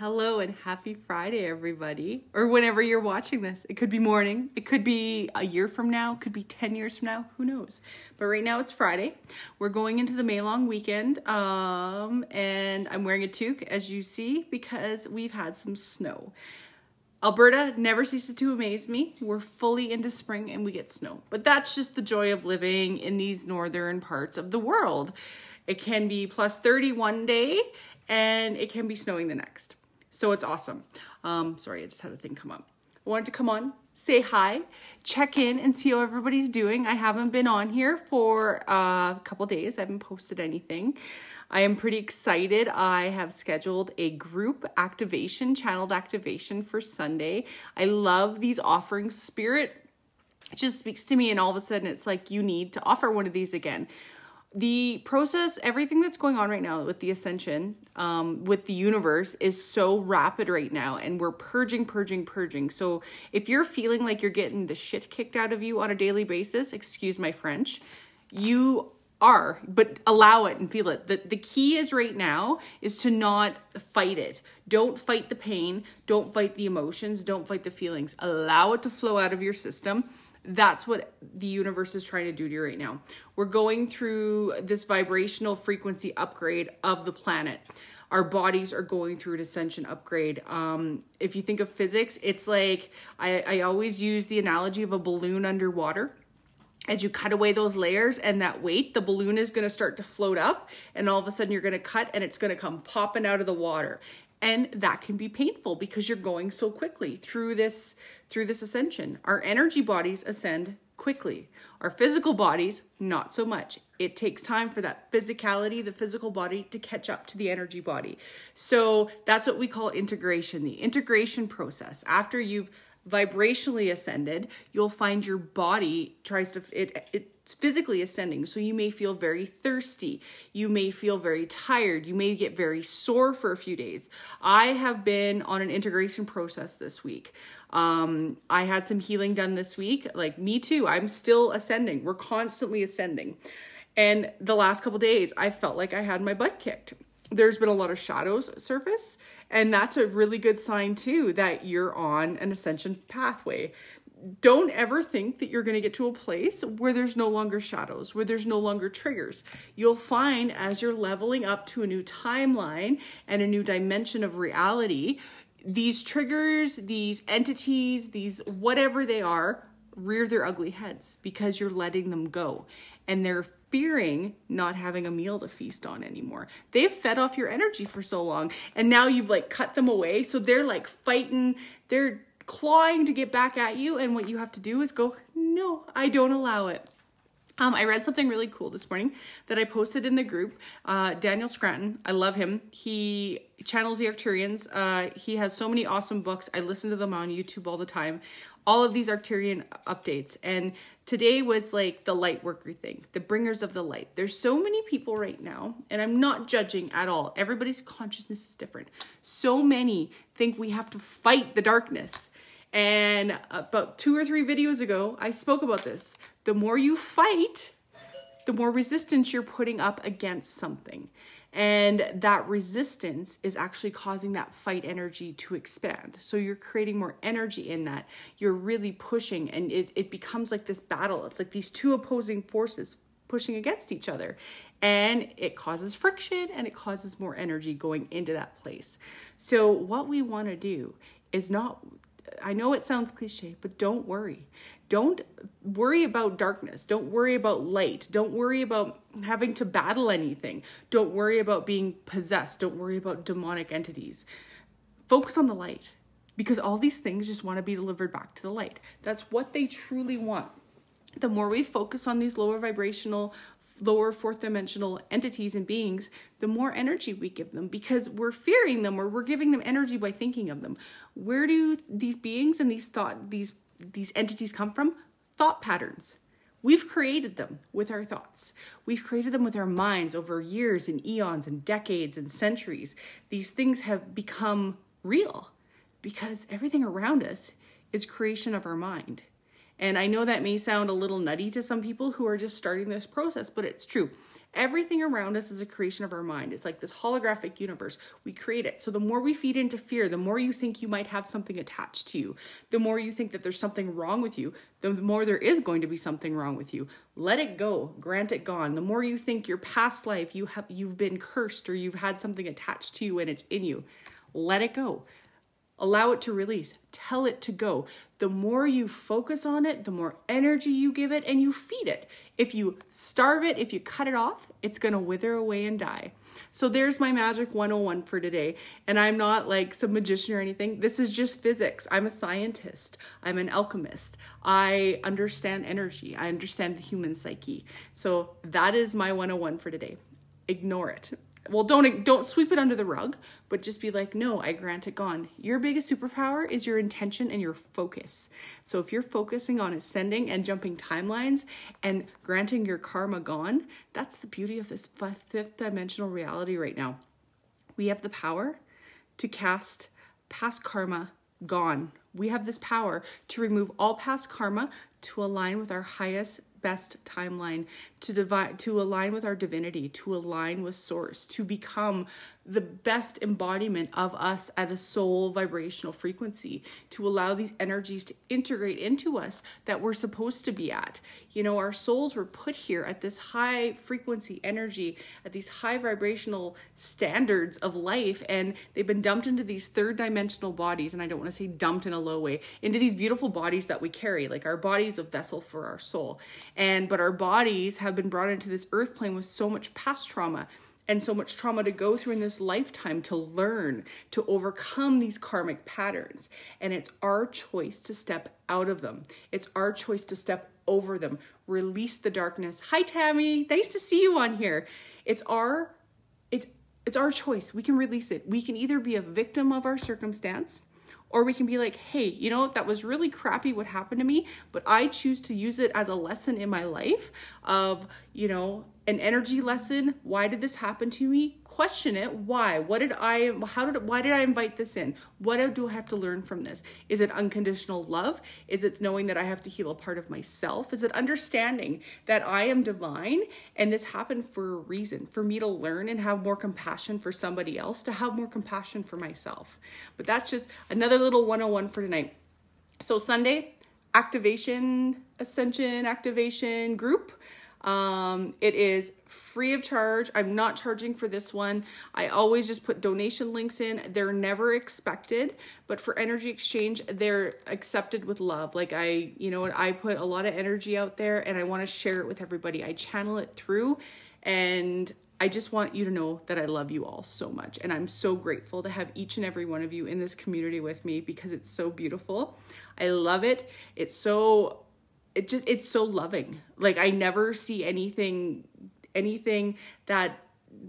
Hello and happy Friday, everybody. Or whenever you're watching this. It could be morning. It could be a year from now. It could be 10 years from now. Who knows? But right now it's Friday. We're going into the May long weekend. And I'm wearing a toque, as you see, because we've had some snow. Alberta never ceases to amaze me. We're fully into spring and we get snow. But that's just the joy of living in these northern parts of the world. It can be plus 30 one day and it can be snowing the next. So it's awesome. Sorry, I just had a thing come up. I wanted to come on, say hi, check in and see how everybody's doing. I haven't been on here for a couple days. I haven't posted anything. I am pretty excited. I have scheduled a group activation, channeled activation for Sunday. I love these offerings. Spirit just speaks to me and all of a sudden it's like you need to offer one of these again. The process, everything that's going on right now with the Ascension, with the universe is so rapid right now and we're purging. So if you're feeling like you're getting the shit kicked out of you on a daily basis, excuse my French, you are, but allow it and feel it. The key is right now is to not fight it. Don't fight the pain. Don't fight the emotions. Don't fight the feelings. Allow it to flow out of your system. That's what the universe is trying to do to you right now. We're going through this vibrational frequency upgrade of the planet. Our bodies are going through an ascension upgrade. If you think of physics, it's like, I always use the analogy of a balloon underwater. As you cut away those layers and that weight, the balloon is going to start to float up and all of a sudden you're going to cut and it's going to come popping out of the water. And that can be painful because you're going so quickly through this ascension. Our energy bodies ascend quickly. Our physical bodies, not so much. It takes time for that physicality, the physical body, to catch up to the energy body. So that's what we call integration, the integration process. After you've vibrationally ascended, you'll find your body it's physically ascending. So you may feel very thirsty. You may feel very tired. You may get very sore for a few days. I have been on an integration process this week. I had some healing done this week. Like me too. I'm still ascending. We're constantly ascending. And the last couple of days, I felt like I had my butt kicked. There's been a lot of shadows surface, and that's a really good sign too that you're on an ascension pathway. Don't ever think that you're going to get to a place where there's no longer shadows, where there's no longer triggers. You'll find as you're leveling up to a new timeline and a new dimension of reality, these triggers, these entities, these whatever they are, rear their ugly heads because you're letting them go. And they're fearing not having a meal to feast on anymore. They've fed off your energy for so long and now you've like cut them away. So they're like fighting, they're clawing to get back at you. And what you have to do is go, no, I don't allow it. I read something really cool this morning that I posted in the group. Daniel Scranton, I love him. He channels the Arcturians. He has so many awesome books. I listen to them on YouTube all the time. All of these Arcturian updates. And today was like the light worker thing, the bringers of the light. There's so many people right now, and I'm not judging at all. Everybody's consciousness is different. So many think we have to fight the darkness. And about 2 or 3 videos ago, I spoke about this. The more you fight, the more resistance you're putting up against something. And that resistance is actually causing that fight energy to expand. So you're creating more energy in that. You're really pushing and it becomes like this battle. It's like these two opposing forces pushing against each other. And it causes friction and it causes more energy going into that place. So what we want to do is not... I know it sounds cliche, but don't worry. Don't worry about darkness. Don't worry about light. Don't worry about having to battle anything. Don't worry about being possessed. Don't worry about demonic entities. Focus on the light because all these things just want to be delivered back to the light. That's what they truly want. The more we focus on these lower vibrational, lower fourth dimensional entities and beings, the more energy we give them because we're fearing them or we're giving them energy by thinking of them. Where do these beings and these entities come from? Thought patterns. We've created them with our thoughts. We've created them with our minds over years and eons and decades and centuries. These things have become real because everything around us is creation of our mind. And I know that may sound a little nutty to some people who are just starting this process, but it's true. Everything around us is a creation of our mind. It's like this holographic universe. We create it. So the more we feed into fear, the more you think you might have something attached to you, the more you think that there's something wrong with you, the more there is going to be something wrong with you. Let it go. Grant it gone. The more you think your past life, you've been cursed or you've had something attached to you and it's in you, let it go. Allow it to release. Tell it to go. The more you focus on it, the more energy you give it and you feed it. If you starve it, if you cut it off, it's going to wither away and die. So there's my magic 101 for today. And I'm not like some magician or anything. This is just physics. I'm a scientist. I'm an alchemist. I understand energy. I understand the human psyche. So that is my 101 for today. Ignore it. Well, don't sweep it under the rug, but just be like, no, I grant it gone. Your biggest superpower is your intention and your focus. So if you're focusing on ascending and jumping timelines and granting your karma gone, that's the beauty of this fifth dimensional reality right now. We have the power to cast past karma gone. We have this power to remove all past karma, to align with our highest best timeline, to align with our divinity, to align with source, to become the best embodiment of us at a soul vibrational frequency, to allow these energies to integrate into us that we're supposed to be at. You know, our souls were put here at this high frequency energy, at these high vibrational standards of life, and they've been dumped into these third dimensional bodies, and I don't want to say dumped in a low way, into these beautiful bodies that we carry. Like, our body is a vessel for our soul. But our bodies have been brought into this earth plane with so much past trauma and so much trauma to go through in this lifetime, to learn, to overcome these karmic patterns. And it's our choice to step out of them. It's our choice to step over them, release the darkness. Hi, Tammy. Nice to see you on here. It's our choice. We can release it. We can either be a victim of our circumstance, or we can be like, hey, you know, that was really crappy what happened to me, but I choose to use it as a lesson in my life of, you know, an energy lesson. Why did this happen to me? Question it. Why? Why did I invite this in? What do I have to learn from this? Is it unconditional love? Is it knowing that I have to heal a part of myself? Is it understanding that I am divine and this happened for a reason, for me to learn and have more compassion for somebody else, to have more compassion for myself? But that's just another little 101 for tonight. So Sunday, Ascension activation group. It is free of charge. I'm not charging for this one. I always just put donation links in. They're never expected, but for energy exchange, they're accepted with love. Like, I put a lot of energy out there and I want to share it with everybody. I channel it through, and I just want you to know that I love you all so much. And I'm so grateful to have each and every one of you in this community with me, because it's so beautiful. I love it. It's so loving. Like, I never see anything that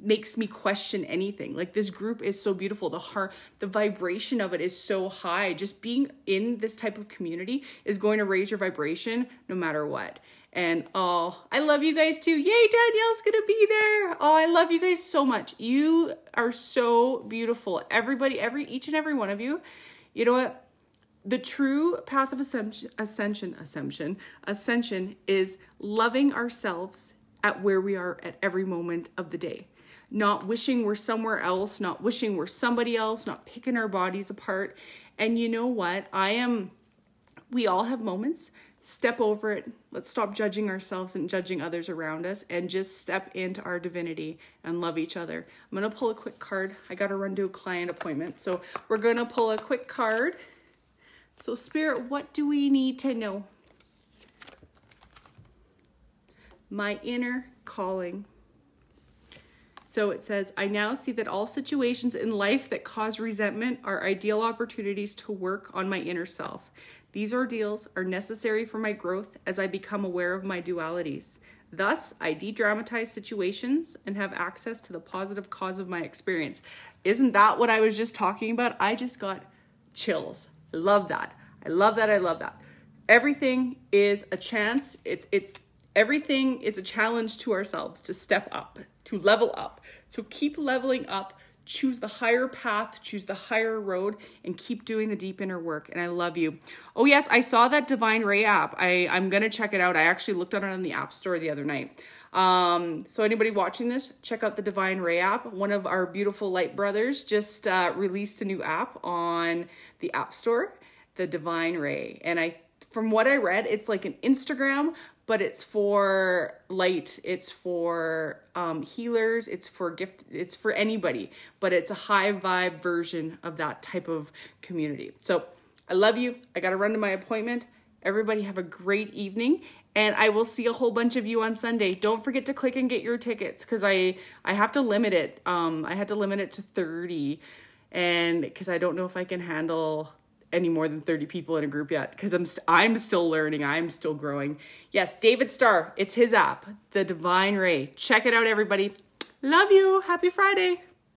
makes me question anything. Like, this group is so beautiful. The vibration of it is so high. Just being in this type of community is going to raise your vibration no matter what. And I love you guys too. Yay, Danielle's gonna be there. Oh, I love you guys so much. You are so beautiful. Everybody, each and every one of you. You know what? The true path of ascension is loving ourselves at where we are at every moment of the day. Not wishing we're somewhere else, not wishing we're somebody else, not picking our bodies apart. And you know what? We all have moments. Step over it. Let's stop judging ourselves and judging others around us, and just step into our divinity and love each other. I'm going to pull a quick card. I got to run to a client appointment. So we're going to pull a quick card. So Spirit, what do we need to know? My inner calling. So it says, I now see that all situations in life that cause resentment are ideal opportunities to work on my inner self. These ordeals are necessary for my growth as I become aware of my dualities. Thus, I de-dramatize situations and have access to the positive cause of my experience. Isn't that what I was just talking about? I just got chills. I love that. I love that. I love that. Everything is a chance. Everything is a challenge to ourselves to step up, to level up. So keep leveling up, choose the higher path, choose the higher road, and keep doing the deep inner work. And I love you. Oh yes, I saw that Divine Ray app. I'm going to check it out. I actually looked on it on the App Store the other night. So anybody watching this, check out the Divine Ray app. One of our beautiful light brothers just released a new app on the App Store, the Divine Ray. And from what I read, it's like an Instagram, but it's for light, it's for healers, it's for anybody, but it's a high vibe version of that type of community. So I love you. I got to run to my appointment. Everybody have a great evening, and I will see a whole bunch of you on Sunday. Don't forget to click and get your tickets, because I have to limit it. I had to limit it to 30, and because I don't know if I can handle any more than 30 people in a group yet, because I'm still learning. I'm still growing. Yes, David Starr. It's his app, The Divine Ray. Check it out, everybody. Love you. Happy Friday.